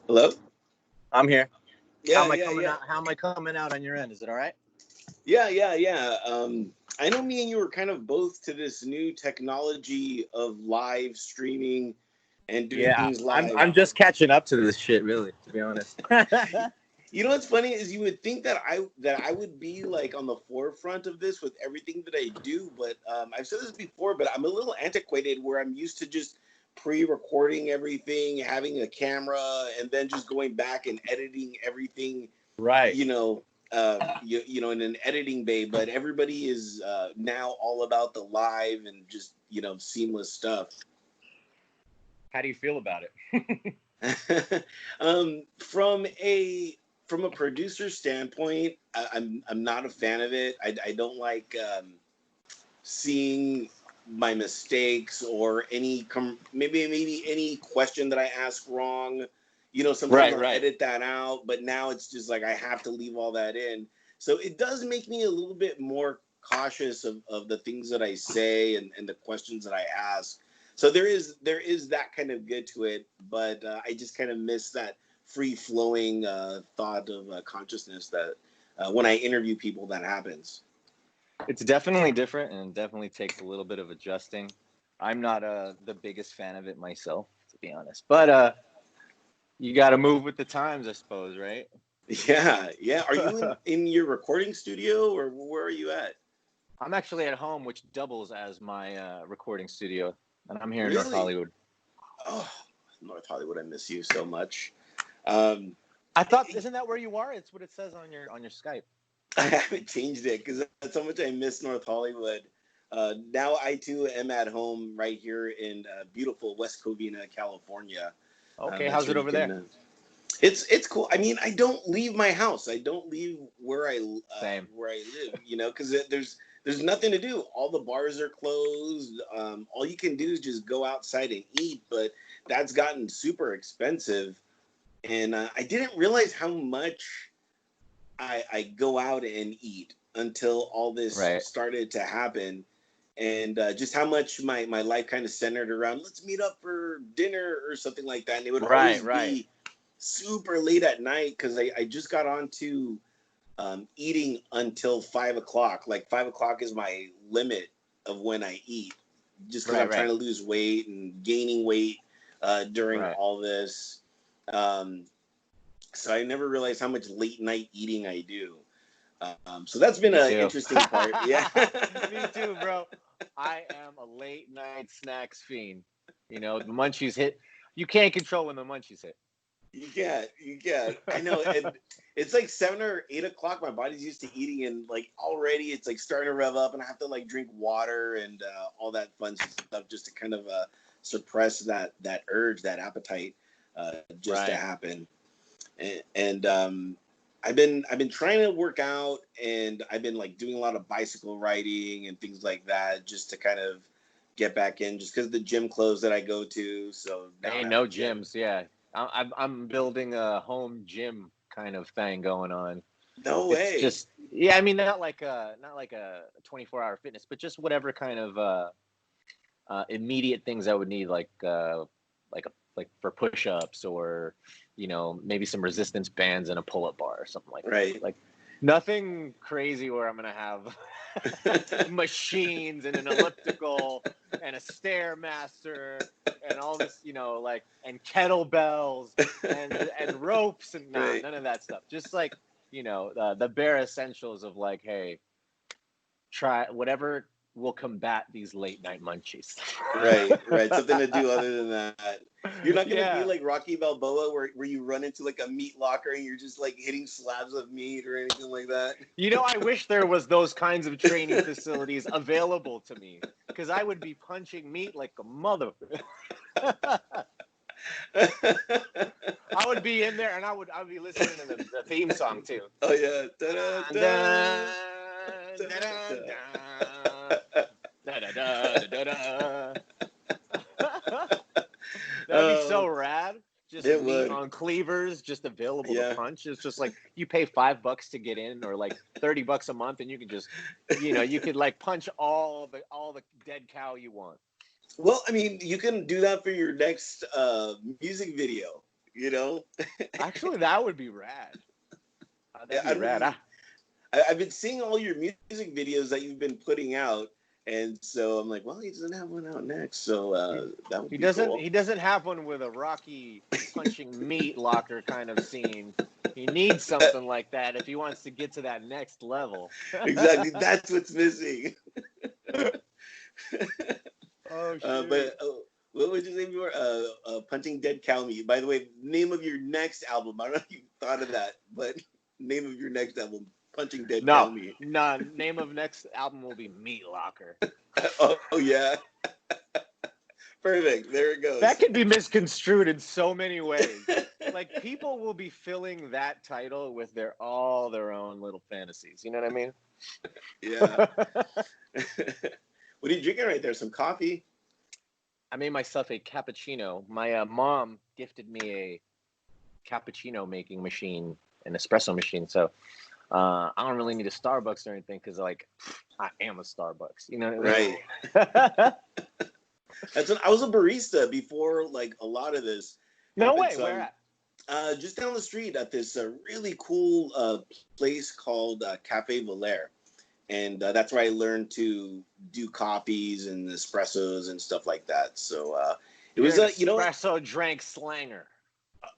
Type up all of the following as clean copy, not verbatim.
Hello? I'm here. How Yeah, am I yeah, coming yeah. out? How am I coming out on your end? Is it all right? Yeah, yeah, yeah. I know me and you were kind of both to this new technology of live streaming and doing Yeah, things I'm live. I'm just catching up to this shit, really, to be honest. You know what's funny is you would think that I would be like on the forefront of this with everything that I do, but I've said this before, but I'm a little antiquated where I'm used to just pre-recording everything, having a camera, and then just going back and editing everything, Right. you know, in an editing bay. But everybody is now all about the live and just seamless stuff. How do you feel about it? From a producer standpoint, I'm not a fan of it. I don't like seeing my mistakes or maybe any question that I ask wrong. Sometimes Right, I'll right. edit that out, but now it's just like I have to leave all that in. So it does make me a little bit more cautious of the things that I say and the questions that I ask. So there is that kind of good to it, but I just kind of miss that free flowing thought of consciousness that when I interview people that happens. It's definitely different and definitely takes a little bit of adjusting. I'm not the biggest fan of it myself, to be honest. But you got to move with the times, I suppose, right? Yeah, yeah. Are you in your recording studio or where are you at? I'm actually at home, which doubles as my recording studio, and I'm here in North Really? Hollywood. Oh, North Hollywood, I miss you so much. Um, I thought, isn't that where you are? It's what it says on your Skype. I haven't changed it because that's how much I miss North Hollywood. Now I too am at home right here in beautiful West Covina, California. Okay, That's how's where it you over can. there? It's cool. I mean, I don't leave my house. I don't leave Same. where I live. Because there's nothing to do. All the bars are closed. All you can do is just go outside and eat. But that's gotten super expensive, and I didn't realize how much I go out and eat until all this Right. started to happen. And just how much my life kind of centered around, let's meet up for dinner or something like that. And it would Right, always right. be super late at night because I just got on to eating until 5 o'clock. Like 5 o'clock is my limit of when I eat, just because Right, I'm trying right. to lose weight and gaining weight during Right. all this. Um, so I never realized how much late night eating I do. So that's been Me an too. interesting part. Yeah. Me too, bro. I am a late night snacks fiend. The munchies hit. You can't control when the munchies hit. You can't. You can't. I know. And it's like 7 or 8 o'clock. My body's used to eating, and like already it's like starting to rev up, and I have to like drink water and all that fun stuff just to kind of suppress that urge, that appetite, just to Right. happen. And I've been trying to work out, and I've been like doing a lot of bicycle riding and things like that, just to kind of get back in, just because the gym closed that I go to. So now I Ain't don't have no a gym. gyms. Yeah. I'm building a home gym kind of thing going on. No It's way. just, yeah. I mean, not like a 24-hour fitness, but just whatever kind of immediate things I would need, like for push-ups, or maybe some resistance bands and a pull-up bar or something like that. Right. Like nothing crazy where I'm gonna have machines and an elliptical and a stairmaster and all this, and kettlebells and ropes and Right. none of that stuff. Just like the bare essentials of like, hey, try whatever will combat these late night munchies. Right. Right. Something to do other than that. You're not gonna be Yeah. like Rocky Balboa, where you run into like a meat locker and you're just like hitting slabs of meat or anything like that. I wish there was those kinds of training facilities available to me, because I would be punching meat like a mother. I would be in there, and I would be listening to the theme song too. Oh yeah. Da, Dun, da, dun, da, dun, dun, da. da, da, da, da, da, da. That'd be so Oh, rad. Just it meat would. on cleavers, just available to Yeah. punch. It's just like you pay $5 to get in, or like $30 a month, and you can just, you could like punch all the dead cow you want. Well, I mean, you can do that for your next music video. You know, Actually, that would be rad. That'd I be don't rad. know. I've been seeing all your music videos that you've been putting out, and so I'm like, well, he doesn't have one out next, so He, that would he be doesn't. cool. He doesn't have one with a Rocky punching meat locker kind of scene. He needs something like that if he wants to get to that next level. Exactly, that's what's missing. Oh shoot! But what would you say before? Punching Dead Cow Meat. By the way, name of your next album. I don't know if you thought of that, but name of your next album, Punching Dead Cow No, Meat. no. Name of next album will be Meat Locker. Oh yeah, perfect. There it That goes. could be misconstrued in so many ways. Like people will be filling that title with all their own little fantasies. You know what I mean? Yeah. What are you drinking right there? Some coffee? I made myself a cappuccino. My mom gifted me a cappuccino making machine, an espresso machine. So I don't really need a Starbucks or anything because like I am a Starbucks. You know what Right. I mean? I was a barista before like a lot of this No happened. way. Where at? Just down the street at this really cool place called Cafe Valere. And that's where I learned to do coffees and espressos and stuff like that. So it You're was an you know what, espresso drank slanger.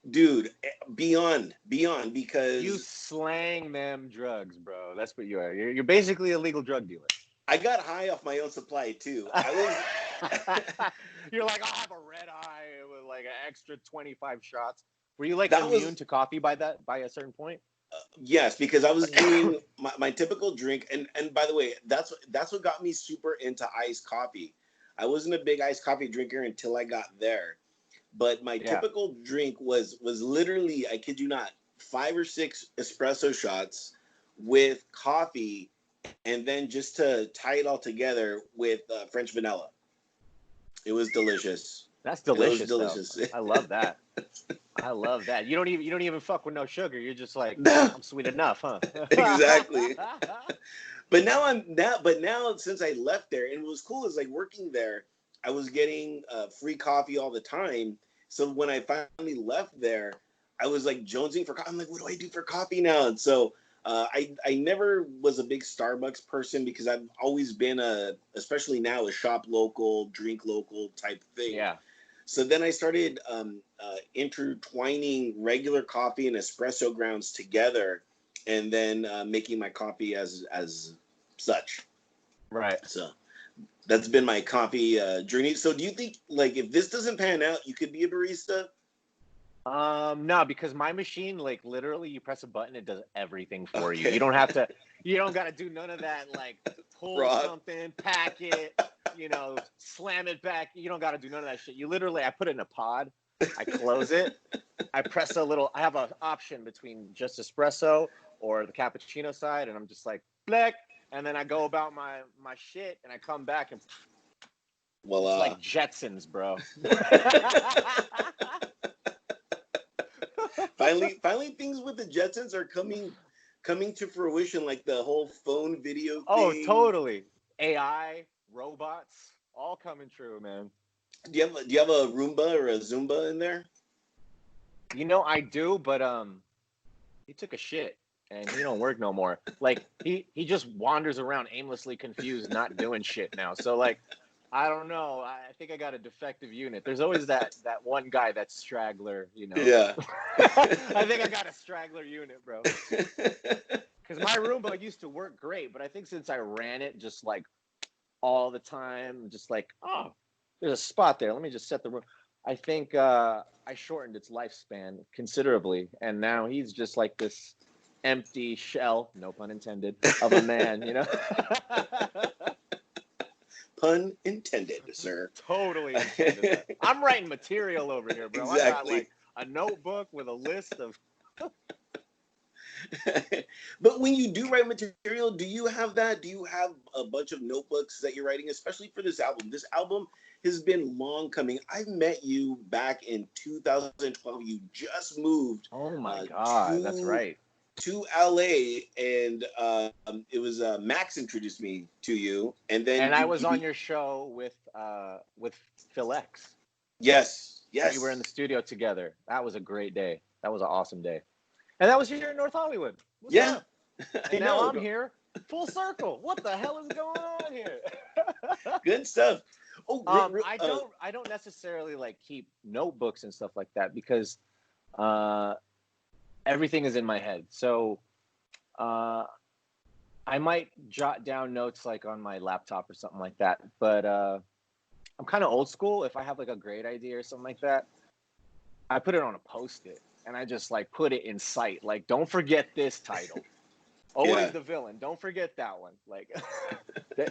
dude, beyond You because slang them drugs, bro. That's what you are. You're basically a legal drug dealer. I got high off my own supply too. I was You're like, I'll have a red eye with like an extra 25 shots. Were you like that immune was to coffee by a certain point? yes, because I was doing my typical drink, and by the way, that's what got me super into iced coffee. I wasn't a big iced coffee drinker until I got there, but my Yeah. typical drink was literally, I kid you not, 5 or 6 espresso shots with coffee, and then just to tie it all together with French vanilla. It was delicious. That's It was delicious though. delicious. I love that. I love that. You don't even fuck with no sugar. You're just like, No, I'm sweet enough, huh? exactly. But now since I left there, and it was cool is like working there, I was getting free coffee all the time. So when I finally left there, I was like jonesing for coffee. I'm like, what do I do for coffee now? And so I never was a big Starbucks person because I've always been especially now, a shop local, drink local type thing. Yeah. So then I started intertwining regular coffee and espresso grounds together, and then making my coffee as such. Right. So that's been my coffee journey. So do you think like if this doesn't pan out, you could be a barista? No, because my machine, like literally you press a button, it does everything for you. Okay. You don't gotta do none of that, like pull Fraud. something, pack it, slam it back. You don't gotta do none of that shit. I put it in a pod, I close it, I have an option between just espresso or the cappuccino side, and I'm just like, black, and then I go about my shit and I come back and Well, it's like Jetsons, bro. finally things with the Jetsons are coming to fruition, like the whole phone video thing. Oh, totally. AI, robots, all coming true, man. Do you have a Roomba or a Zumba in there? I do, but he took a shit and he don't work no more. Like he just wanders around aimlessly confused, not doing shit now. So like I don't know. I think I got a defective unit. There's always that one guy that's straggler, Yeah. I think I got a straggler unit, bro. Because my Roomba used to work great, but I think since I ran it just like all the time, just like, oh, there's a spot there. Let me just set the room. I think I shortened its lifespan considerably, and now he's just like this empty shell, no pun intended, of a man, Pun intended, sir. Totally intended. I'm writing material over here, bro. Exactly. I got like a notebook with a list of. But when you do write material, do you have that? Do you have a bunch of notebooks that you're writing, especially for this album? This album has been long coming. I met you back in 2012. You just moved. Oh my God, that's right. to LA, and it was Max introduced me to you, and then And I was on your show with Phil X. Yes, We were in the yes, studio together. That was a great day. That was an awesome day. And that was here in North Hollywood. What's yeah, up? I And now know. I'm here, full circle. What the hell is going on here? Good stuff. Oh, I don't necessarily like keep notebooks and stuff like that because uh, everything is in my head. So uh, I might jot down notes like on my laptop or something like that. But I'm kind of old school. If I have like a great idea or something like that, I put it on a Post-it and I just like put it in sight. Like, don't forget this title. Always yeah, the villain. Don't forget that one. Like,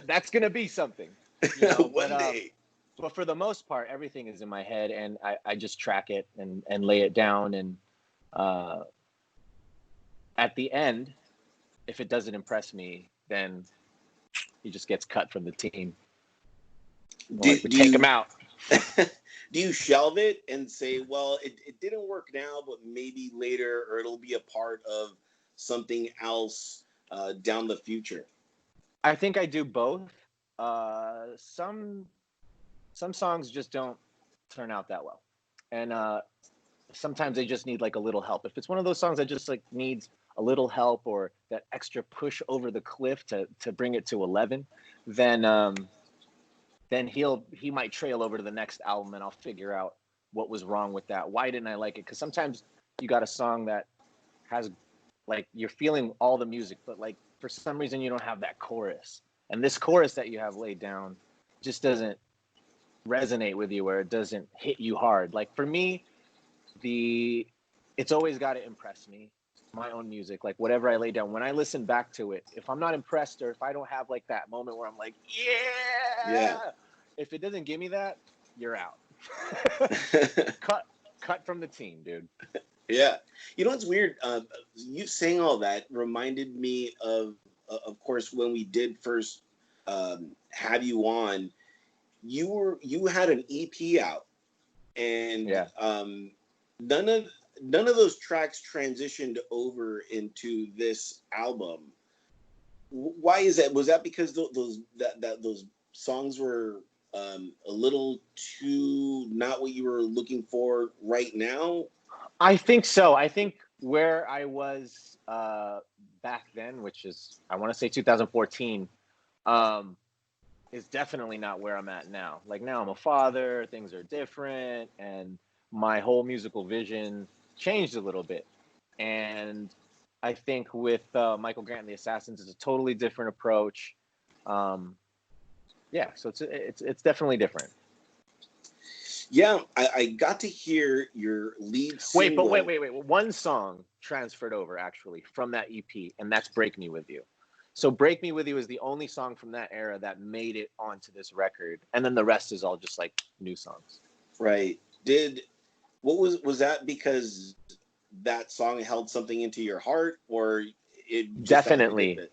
that's gonna be something, you know. one day. But for the most part, everything is in my head, and I just track it and lay it down. And uh, at the end, if it doesn't impress me, then he just gets cut from the team. Do, Like we do take him you out. do you shelve it and say, well, it didn't work now, but maybe later, or it'll be a part of something else down the future? I think I do both. Some songs just don't turn out that well, and sometimes they just need like a little help. If it's one of those songs that just like needs a little help or that extra push over the cliff to bring it to 11, then he might trail over to the next album, and I'll figure out what was wrong with that. Why didn't I like it? Because sometimes you got a song that has like you're feeling all the music, but like for some reason you don't have that chorus, and this chorus that you have laid down just doesn't resonate with you, where it doesn't hit you hard. Like for me, the it's always got to impress me, my own music, like whatever I lay down. When I listen back to it, if I'm not impressed or if I don't have like that moment where I'm like, Yeah. yeah, if it doesn't give me that, you're out. cut cut from the team, dude. Yeah. You know what's weird? You saying all that reminded me of course, when we did first have you on. You had an EP out, and Yeah, none of none of those tracks transitioned over into this album. Why is that? Was that because those songs were a little too not what you were looking for right now? I think so. I think where I was back then, which is I want to say 2014, um, is definitely not where I'm at now. Like now I'm a father, things are different, and my whole musical vision changed a little bit. And I think with Micheal Grant and the Assassins, it's a totally different approach. Um, yeah, so it's definitely different. Yeah, I got to hear your lead single. Wait. One song transferred over actually from that EP, and that's "Break Me With You." So "Break Me With You" is the only song from that era that made it onto this record, and then the rest is all just like new songs. Right. Did what was that because that song held something into your heart, or it just happened to get Definitely. bit?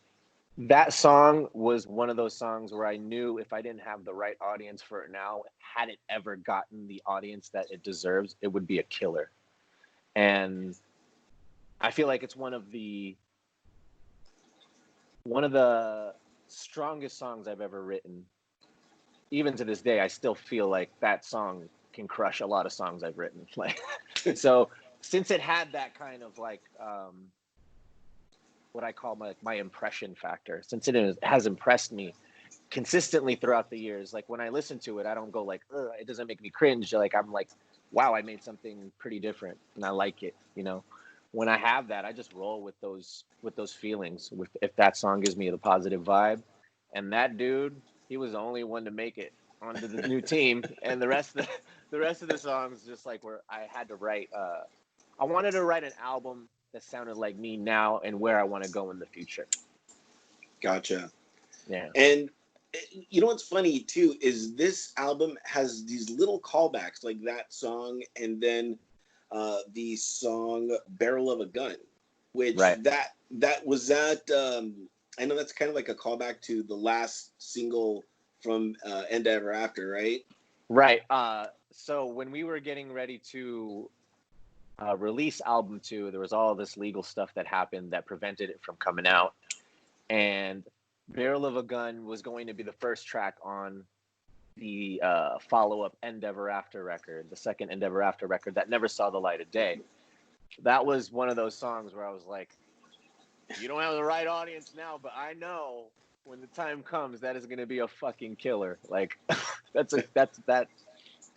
That song was one of those songs where I knew if I didn't have the right audience for it now, had it ever gotten the audience that it deserves, it would be a killer. And I feel like it's one of the strongest songs I've ever written. Even to this day, I still feel like that song can crush a lot of songs I've written. Like, so since it had that kind of like what I call my impression factor, since has impressed me consistently throughout the years, like when I listen to it, I don't go like, ugh, it doesn't make me cringe. Like I'm like, wow, I made something pretty different and I like it, you know. When I have that, I just roll with those feelings. With if that song gives me the positive vibe, and that dude, he was the only one to make it onto the new team, and the rest of the songs just like where I had to write. I wanted to write an album that sounded like me now and where I want to go in the future. Gotcha. Yeah. And you know what's funny too is this album has these little callbacks, like that song, and then the song "Barrel of a Gun," which Right. that was that. I know that's kind of like a callback to the last single from "End Ever After," right? Right. So when we were getting ready to release album 2, there was all this legal stuff that happened that prevented it from coming out. And Barrel of a Gun was going to be the first track on the follow-up Endeavor After record, the second Endeavor After record that never saw the light of day. That was one of those songs where I was like, you don't have the right audience now, but I know when the time comes, that is going to be a fucking killer. Like, that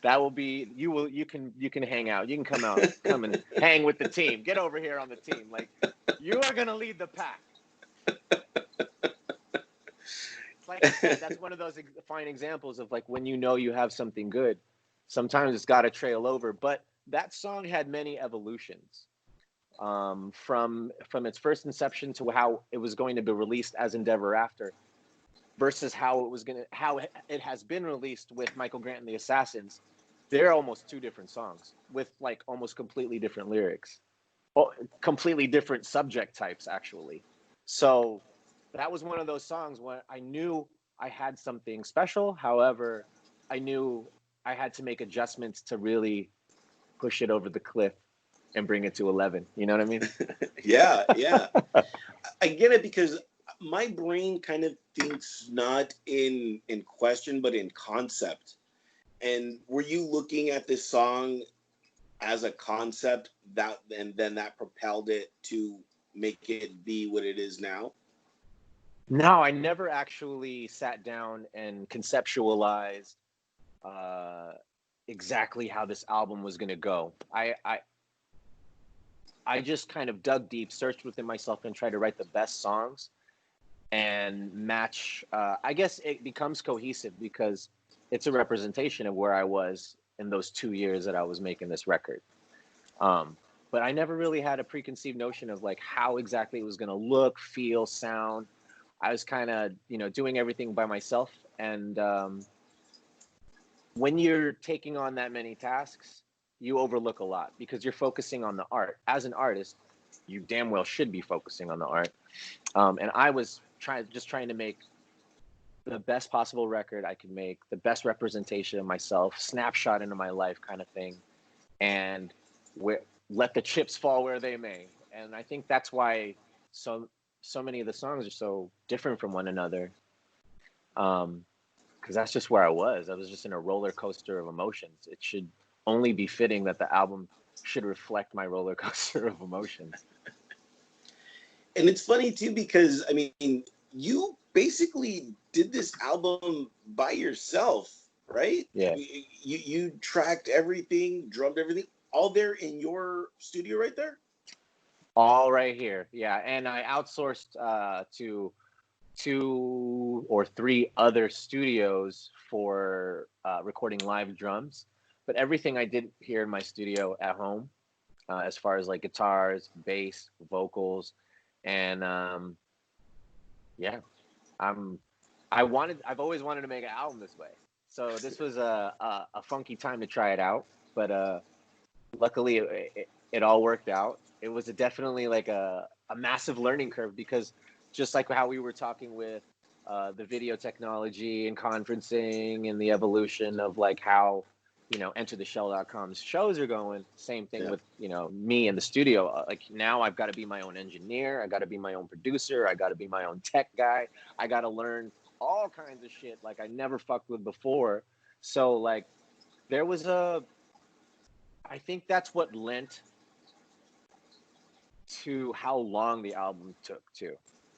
will be, you can hang out. You can come and hang with the team. Get over here on the team. Like, you are going to lead the pack. Like I said, that's one of those fine examples of like when you know you have something good, sometimes it's got to trail over. But that song had many evolutions, from its first inception to how it was going to be released as Endeavor After, versus how it has been released with Micheal Grant and the Assassins. They're almost two different songs with like almost completely different lyrics, completely different subject types actually. So that was one of those songs where I knew I had something special. However, I knew I had to make adjustments to really push it over the cliff and bring it to 11. You know what I mean? Yeah. I get it, because my brain kind of thinks not in question, but in concept. And were you looking at this song as a concept and then that propelled it to make it be what it is now? No, I never actually sat down and conceptualized exactly how this album was going to go. I just kind of dug deep, searched within myself, and tried to write the best songs and match. I guess it becomes cohesive because it's a representation of where I was in those 2 years that I was making this record. But I never really had a preconceived notion of like how exactly it was going to look, feel, sound. I was kind of, doing everything by myself. And when you're taking on that many tasks, you overlook a lot because you're focusing on the art. As an artist, you damn well should be focusing on the art. And I was trying to make the best possible record I could make, the best representation of myself, snapshot into my life kind of thing, and let the chips fall where they may. And I think that's why so many of the songs are so different from one another. Because that's just where I was. I was just in a roller coaster of emotions. It should only be fitting that the album should reflect my roller coaster of emotions. And it's funny too, because I mean, you basically did this album by yourself, right? Yeah. You tracked everything, drummed everything, all there in your studio right there? All right here. Yeah. And I outsourced to 2 or 3 other studios for recording live drums. But everything I did here in my studio at home, as far as like guitars, bass, vocals, and yeah, I've always wanted to make an album this way. So this was a funky time to try it out. But luckily it all worked out. It was definitely like a massive learning curve because just like how we were talking with the video technology and conferencing and the evolution of like how, EnterTheShell.com's shows are going, same thing with, me in the studio. Like now I've got to be my own engineer. I got to be my own producer. I got to be my own tech guy. I got to learn all kinds of shit like I never fucked with before. So like there was I think that's what lent to how long the album took too,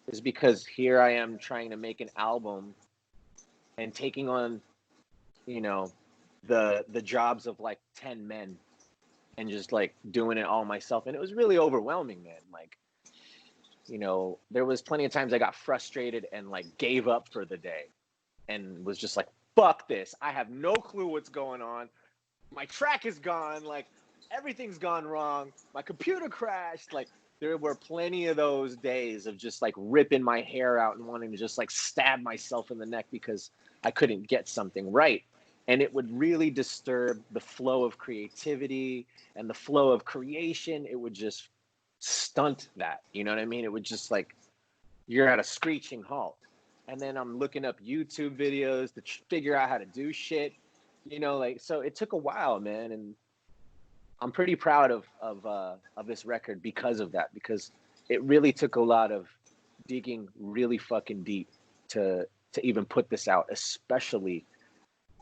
is because here I am trying to make an album and taking on, the jobs of like 10 men and just like doing it all myself. And it was really overwhelming, man. Like, there was plenty of times I got frustrated and like gave up for the day and was just like, fuck this. I have no clue what's going on. My track is gone. Like everything's gone wrong. My computer crashed. Like there were plenty of those days of just like ripping my hair out and wanting to just like stab myself in the neck because I couldn't get something right. And it would really disturb the flow of creativity and the flow of creation. It would just stunt that. You know what I mean? It would just like, you're at a screeching halt. And then I'm looking up YouTube videos to figure out how to do shit. Like, so it took a while, man. And I'm pretty proud of this record because of that, because it really took a lot of digging really fucking deep to even put this out, especially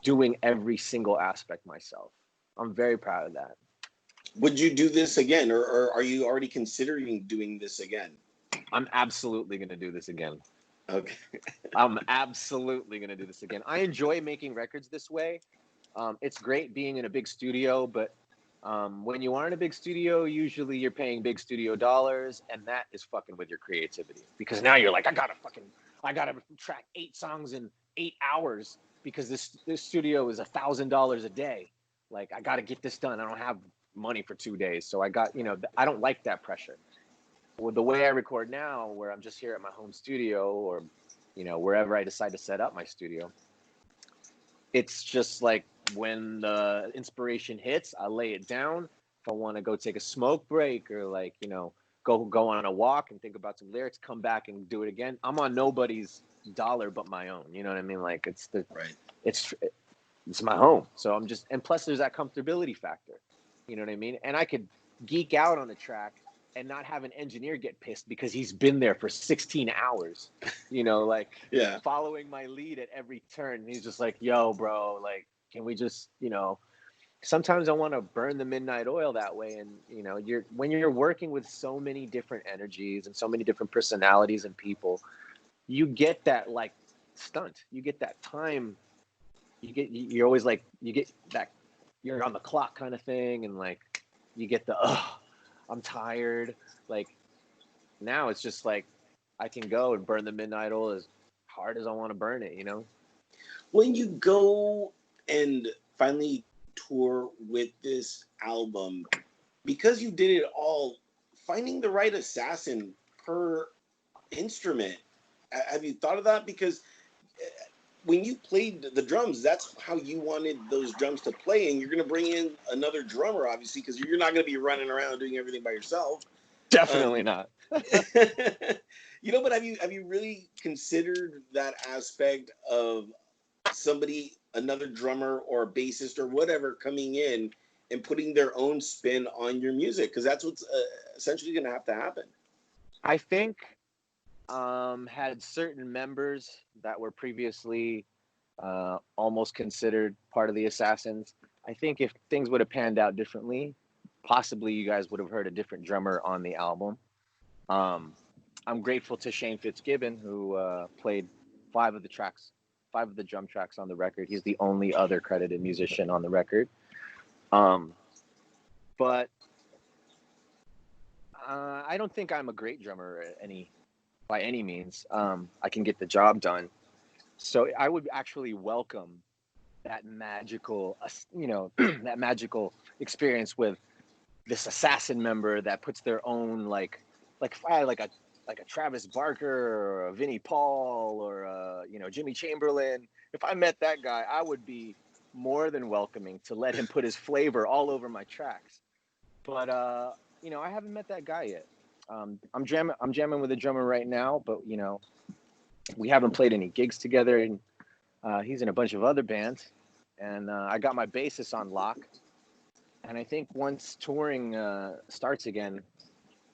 doing every single aspect myself. I'm very proud of that. Would you do this again, or are you already considering doing this again? I'm absolutely going to do this again. Okay. I'm absolutely going to do this again. I enjoy making records this way. It's great being in a big studio, but when you are in a big studio, usually you're paying big studio dollars, and that is fucking with your creativity. Because now you're like, I gotta track 8 songs in 8 hours because this studio is $1,000 a day. Like, I gotta get this done. I don't have money for 2 days, so I don't like that pressure. Well, the way I record now, where I'm just here at my home studio, or wherever I decide to set up my studio, it's just like when the inspiration hits, I lay it down. If I want to go take a smoke break, or go on a walk and think about some lyrics, come back and do it again. I'm on nobody's dollar but my own. You know what I mean? Like, Right. it's my home. So and plus there's that comfortability factor. You know what I mean? And I could geek out on the track and not have an engineer get pissed because he's been there for 16 hours, like Yeah. following my lead at every turn. And he's just like, yo, bro, like, can we just, sometimes I want to burn the midnight oil that way. And, when you're working with so many different energies and so many different personalities and people, you get that like stunt, you get that time, you're always like, you get that, you're on the clock kind of thing. And like, you get the, I'm tired. Like, now it's just like, I can go and burn the midnight oil as hard as I want to burn it, When you go and finally tour with this album, because you did it all, finding the right assassin per instrument, have you thought of that? Because when you played the drums, that's how you wanted those drums to play, and you're going to bring in another drummer, obviously, because you're not going to be running around doing everything by yourself. Definitely not. But have you really considered that aspect of somebody, another drummer or a bassist or whatever, coming in and putting their own spin on your music? Because that's what's essentially going to have to happen. I think had certain members that were previously almost considered part of the Assassins, I think if things would have panned out differently, possibly you guys would have heard a different drummer on the album. I'm grateful to Shane Fitzgibbon, who played 5 of the drum tracks on the record. He's the only other credited musician on the record. But I don't think I'm a great drummer by any means. I can get the job done. So I would actually welcome that magical, that magical experience with this assassin member that puts their own like if I had like a Travis Barker or a Vinnie Paul or Jimmy Chamberlain. If I met that guy, I would be more than welcoming to let him put his flavor all over my tracks. But I haven't met that guy yet. I'm jamming with a drummer right now, but we haven't played any gigs together, and he's in a bunch of other bands. And I got my bassist on lock. And I think once touring starts again,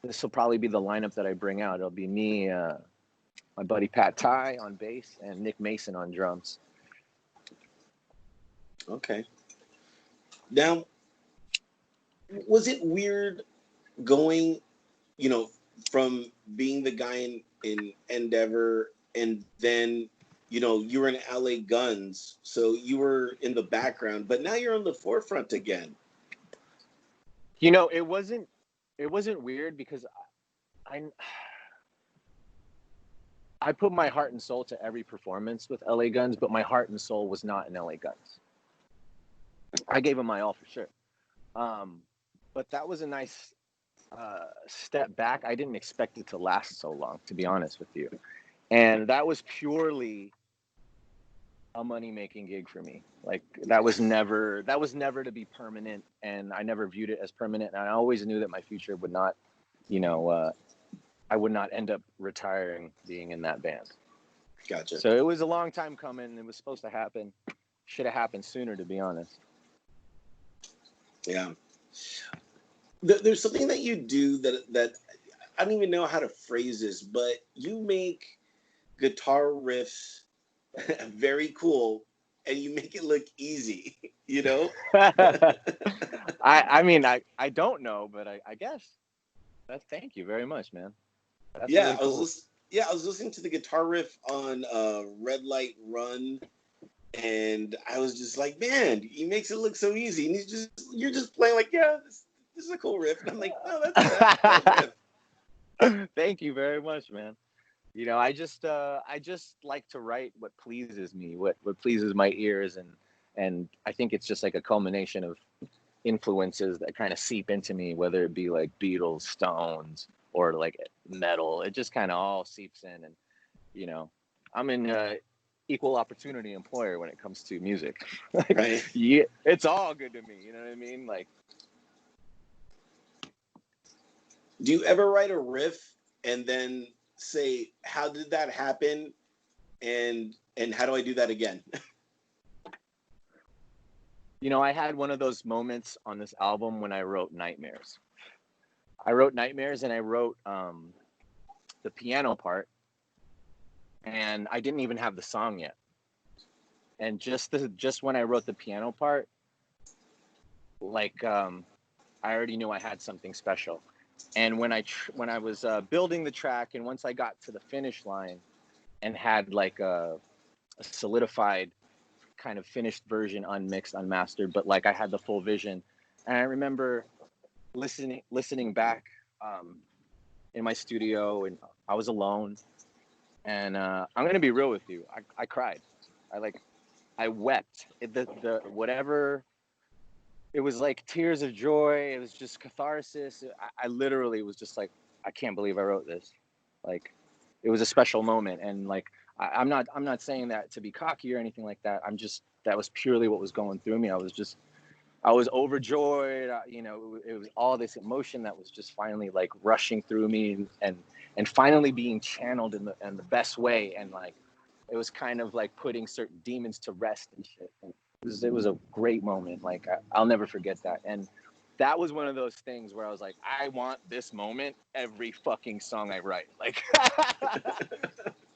this will probably be the lineup that I bring out. It'll be me, my buddy Pat Ty on bass, and Nick Mason on drums. Okay. Now, was it weird going, from being the guy in Endeavor, and then, you were in LA Guns, so you were in the background, but now you're on the forefront again? It wasn't weird because I put my heart and soul to every performance with LA Guns, but my heart and soul was not in LA Guns. I gave them my all for sure. But that was a nice step back. I didn't expect it to last so long, to be honest with you. And that was purely a money-making gig for me. Like, that was never to be permanent, and I never viewed it as permanent. And I always knew that my future would not, I would not end up retiring being in that band. Gotcha. So it was a long time coming. It was supposed to happen. Should have happened sooner, to be honest. Yeah. There's something that you do that I don't even know how to phrase this, but you make guitar riffs very cool, and you make it look easy. You know? I mean I don't know, but I guess that's thank you very much, man. That's Yeah, really cool. I was listening to the guitar riff on Red Light Run, and I was just like, man, he makes it look so easy, and you're just playing like, yeah, this is a cool riff, and I'm like, no, that's a dope riff. Thank you very much, man. You know, I just like to write what pleases me, what pleases my ears, and I think it's just like a culmination of influences that kind of seep into me, whether it be like Beatles, Stones, or like metal. It just kind of all seeps in, and you know, I'm an equal opportunity employer when it comes to music. Like, Right? yeah, it's all good to me. You know what I mean? Like, Do you ever write a riff and then say, how did that happen, and how do I do that again? you know, I had one of those moments on this album when I wrote Nightmares. I wrote Nightmares, and I wrote the piano part, and I didn't even have the song yet. And just when I wrote the piano part, like I already knew I had something special. And when I was building the track, and once I got to the finish line and had like a solidified kind of finished version, unmixed, unmastered, but like I had the full vision, and I remember listening back um, in my studio, and I was alone, and I'm gonna be real with you, I cried, I like I wept. The whatever, it was like tears of joy. It was just catharsis. I literally was just like, I can't believe I wrote this. Like, it was a special moment, and like, I'm not saying that to be cocky or anything like that. I'm just that was purely what was going through me. I was overjoyed. You know, it was all this emotion that was just finally like rushing through me, and finally being channeled in the best way, and like it was kind of like putting certain demons to rest and shit. And it was a great moment. Like I'll never forget that. And that was one of those things where I was like, I want this moment every fucking song I write. Like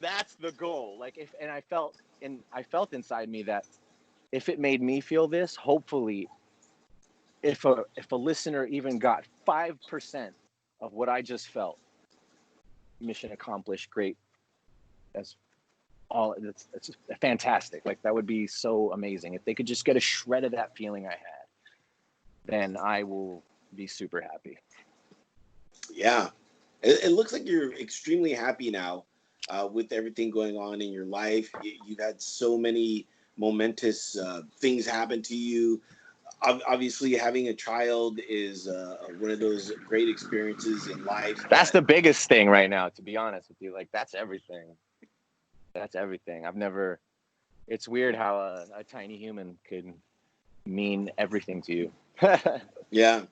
that's the goal. Like and I felt inside me that if it made me feel this, hopefully if a listener even got 5% of what I just felt, mission accomplished. Great. That's all. It's fantastic. Like that would be so amazing if they could just get a shred of that feeling I had. Then I will be super happy. Yeah, it looks like you're extremely happy now with everything going on in your life. You've had so many momentous things happen to you. Obviously, having a child is one of those great experiences in life That's that, the biggest thing right now, to be honest with you. Like that's everything. That's everything. I've never. It's weird how a tiny human could mean everything to you. yeah,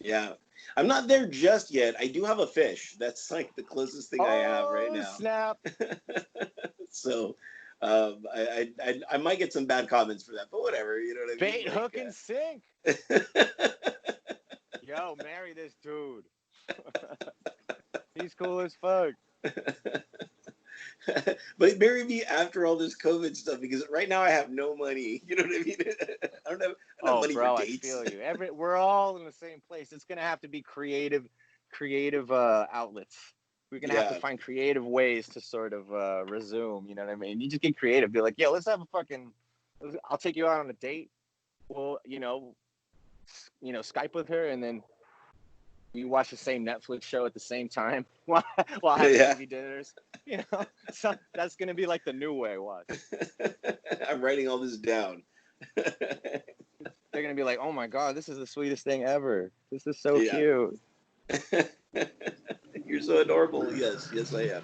yeah. I'm not there just yet. I do have a fish. That's like the closest thing I have right Oh now. snap! So I might get some bad comments for that, but whatever. You know what I mean? Bait, hook, and sink. Yo, marry this dude. He's cool as fuck. But marry me after all this COVID stuff because right now I have no money. You know what I mean? I don't have Oh, money for bro, I dates. feel you. We're all in the same place. It's gonna have to be creative outlets. We're gonna have to Yeah, find creative ways to sort of resume. You know what I mean? You just get creative. Be like, yo, let's have a fucking. I'll take you out on a date. Well, Skype with her, and then we watch the same Netflix show at the same time while having yeah. TV dinners. So that's gonna be like the new way. Watch. I'm writing all this down. They're gonna be like, "Oh my god, this is the sweetest thing ever. This is so Yeah. cute." You're so adorable. Yes, yes, I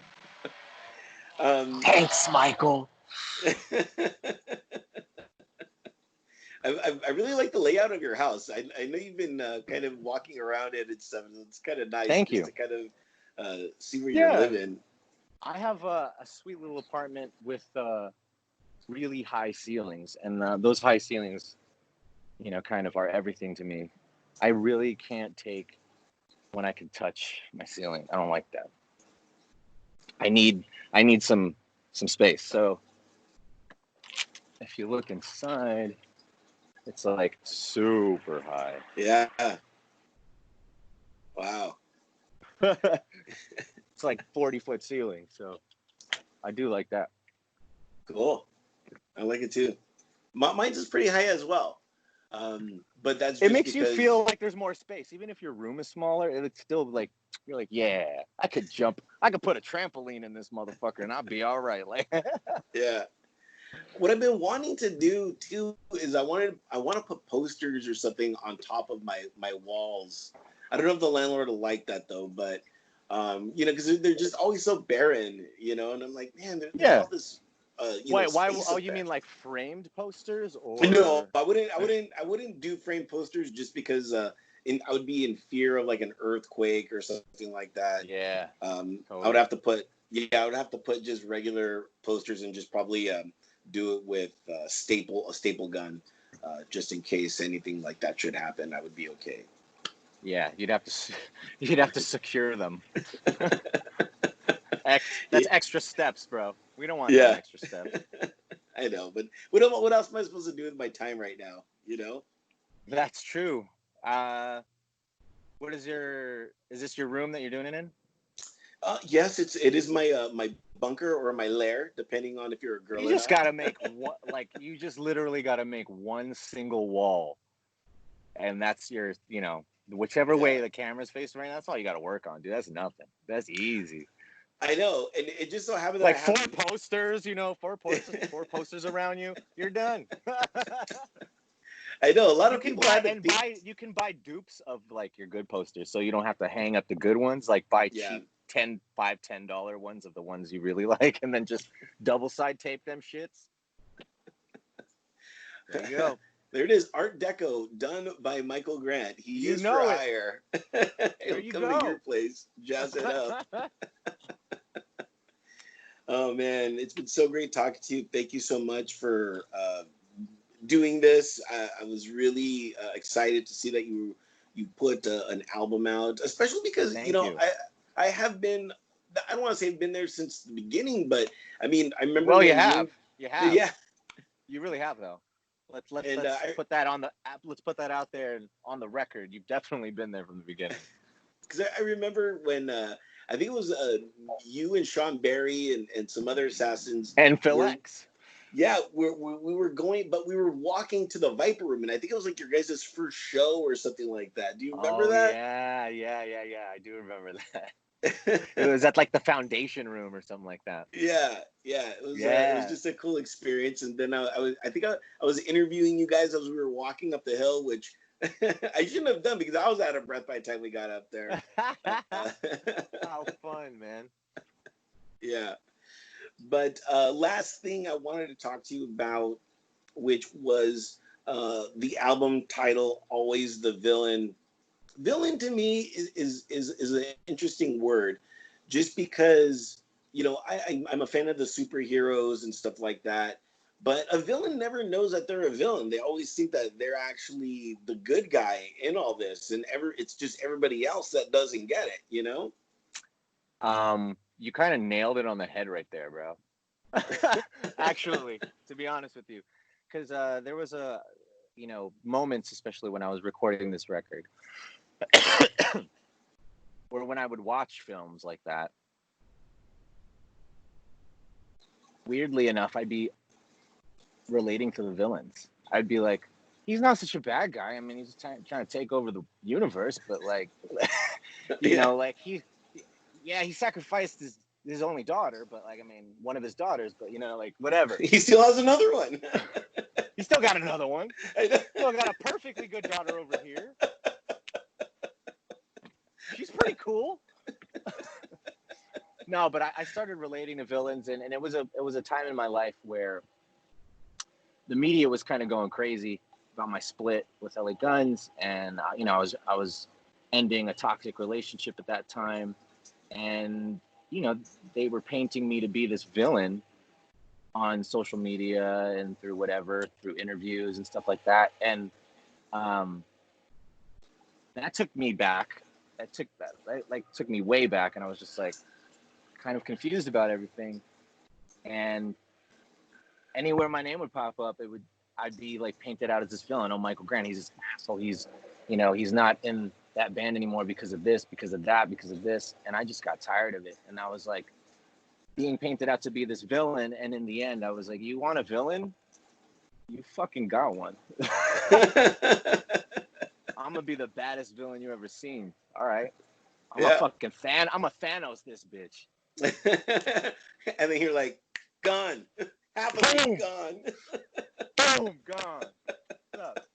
am. Thanks, Michael. I really like the layout of your house. I know you've been kind of walking around it and stuff. It's kind of nice Thank just you. to kind of see where you're Yeah, living. I have a sweet little apartment with really high ceilings, and those high ceilings, kind of are everything to me. I really can't take when I can touch my ceiling. I don't like that. I need some space. So if you look inside, it's like super high. Yeah. Wow. It's like 40-foot ceiling. So I do like that. Cool. I like it too. Mine's is pretty high as well. But that's It just makes because you feel like there's more space. Even if your room is smaller, it's still like, you're like, yeah, I could jump. I could put a trampoline in this motherfucker and I'll be all right. Like, yeah. What I've been wanting to do too is I want to put posters or something on top of my walls. I don't know if the landlord will like that though, but because they're just always so barren, and I'm like, man, there's yeah. all this, Why? space Oh, up you there. mean like framed posters No, or? I wouldn't do frame posters just because I would be in fear of like an earthquake or something like that. Yeah, I would totally. have to put I would have to put just regular posters and just probably do it with a staple gun, just in case anything like that should happen. I would be okay. Yeah, you'd have to secure them. That's Yeah, extra steps, bro. We don't want them yeah. extra steps. I know, but what else am I supposed to do with my time right now? That's true. Uh, is this your room that you're doing it in? Yes, it is my bunker or my lair, depending on if you're a girl You or just not. gotta make one, like, you just literally gotta make one single wall. And that's your, whichever Yeah, way the camera's facing right now, that's all you gotta work on, dude. That's nothing. That's easy. I know, and it just so happened that I Like have. four posters around you, you're done. I know a lot of people had to think. You can buy dupes of like your good posters, so you don't have to hang up the good ones. Like buy Yeah, cheap $10 ones of the ones you really like, and then just double side tape them shits. There you go. there it is, Art Deco done by Micheal Grant. He You is for know it. hire. There He'll you come to your go. place, jazz it up. Oh man, it's been so great talking to you. Thank you so much for doing this. I was really excited to see that you put an album out, especially because Thank you. I have been. I don't want to say I've been there since the beginning, but I mean I remember Well, you when have. You have. yeah, You really have, though. and Let's put that let's put that out there and on the record. You've definitely been there from the beginning. because I remember when I think it was you and Sean Barry and some other assassins And Phil were. X. Yeah, we were going, but we were walking to the Viper Room, and I think it was like your guys' first show or something like that. Do you remember Oh that? yeah. I do remember that. It was at like the foundation room or something like that. Yeah, it was Yeah. just a cool experience. And then I was interviewing you guys as we were walking up the hill, which I shouldn't have done because I was out of breath by the time we got up there. How fun, man. Yeah. But last thing I wanted to talk to you about, which was the album title, "Always the Villain." Villain to me is an interesting word, just because I'm a fan of the superheroes and stuff like that. But a villain never knows that they're a villain. They always think that they're actually the good guy in all this, and it's just everybody else that doesn't get it. You kind of nailed it on the head right there, bro. Actually, to be honest with you, because there was moments, especially when I was recording this record, or when I would watch films like that. Weirdly enough, I'd be relating to the villains. I'd be like, he's not such a bad guy. I mean, he's trying to take over the universe, but like, Yeah, like he sacrificed his only daughter, but like, I mean, one of his daughters, but like, whatever. he still has another one. He still got another one. I know. Still got a perfectly good daughter over here. She's pretty cool. No, but I started relating to villains, and it was a time in my life where the media was kind of going crazy about my split with LA Guns, and I was ending a toxic relationship at that time, and they were painting me to be this villain on social media and through interviews and stuff like that, and that took me back. Took me way back, and I was just like kind of confused about everything. And anywhere my name would pop up, I'd be like painted out as this villain. Oh, Micheal Grant, he's this asshole. He's not in that band anymore because of this, because of that, because of this. And I just got tired of it. And I was like being painted out to be this villain. And in the end, I was like, you want a villain? You fucking got one. I'm gonna be the baddest villain you ever seen. All right. I'm a fucking fan. I'm a Thanos this bitch. And then you're like, gone. Half of it gone. Boom, gone. What's up?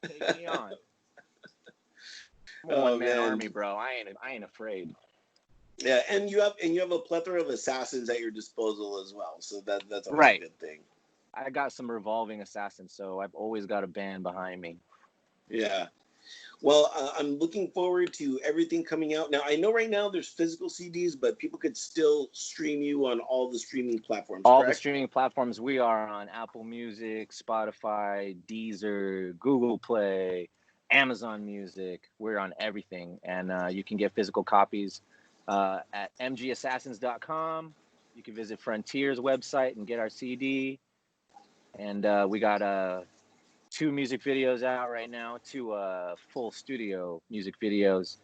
Take me on. I'm a one-man army, bro. I ain't afraid. Yeah, and you have a plethora of assassins at your disposal as well. So that's always a good thing. I got some revolving assassins, so I've always got a band behind me. Yeah. Well, I'm looking forward to everything coming out. Now, I know right now there's physical CDs, but people could still stream you on all the streaming platforms, all correct? The streaming platforms. We are on Apple Music, Spotify, Deezer, Google Play, Amazon Music. We're on everything. And you can get physical copies at mgassassins.com. You can visit Frontier's website and get our CD. And we got 2 music videos out right now, 2 full studio music videos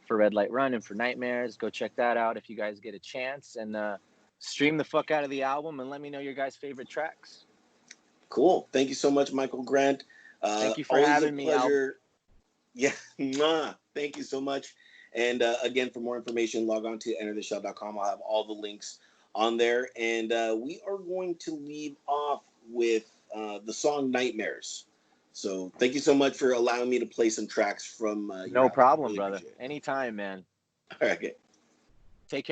for Red Light Run and for Nightmares. Go check that out if you guys get a chance, and stream the fuck out of the album and let me know your guys' favorite tracks. Cool. Thank you so much, Micheal Grant. Thank you for having me. Pleasure. Yeah. Thank you so much. And again, for more information, log on to entertheshell.com. I'll have all the links on there. And we are going to leave off with the song Nightmares. So thank you so much for allowing me to play some tracks from No problem, brother. Anytime, man. All right. Take care.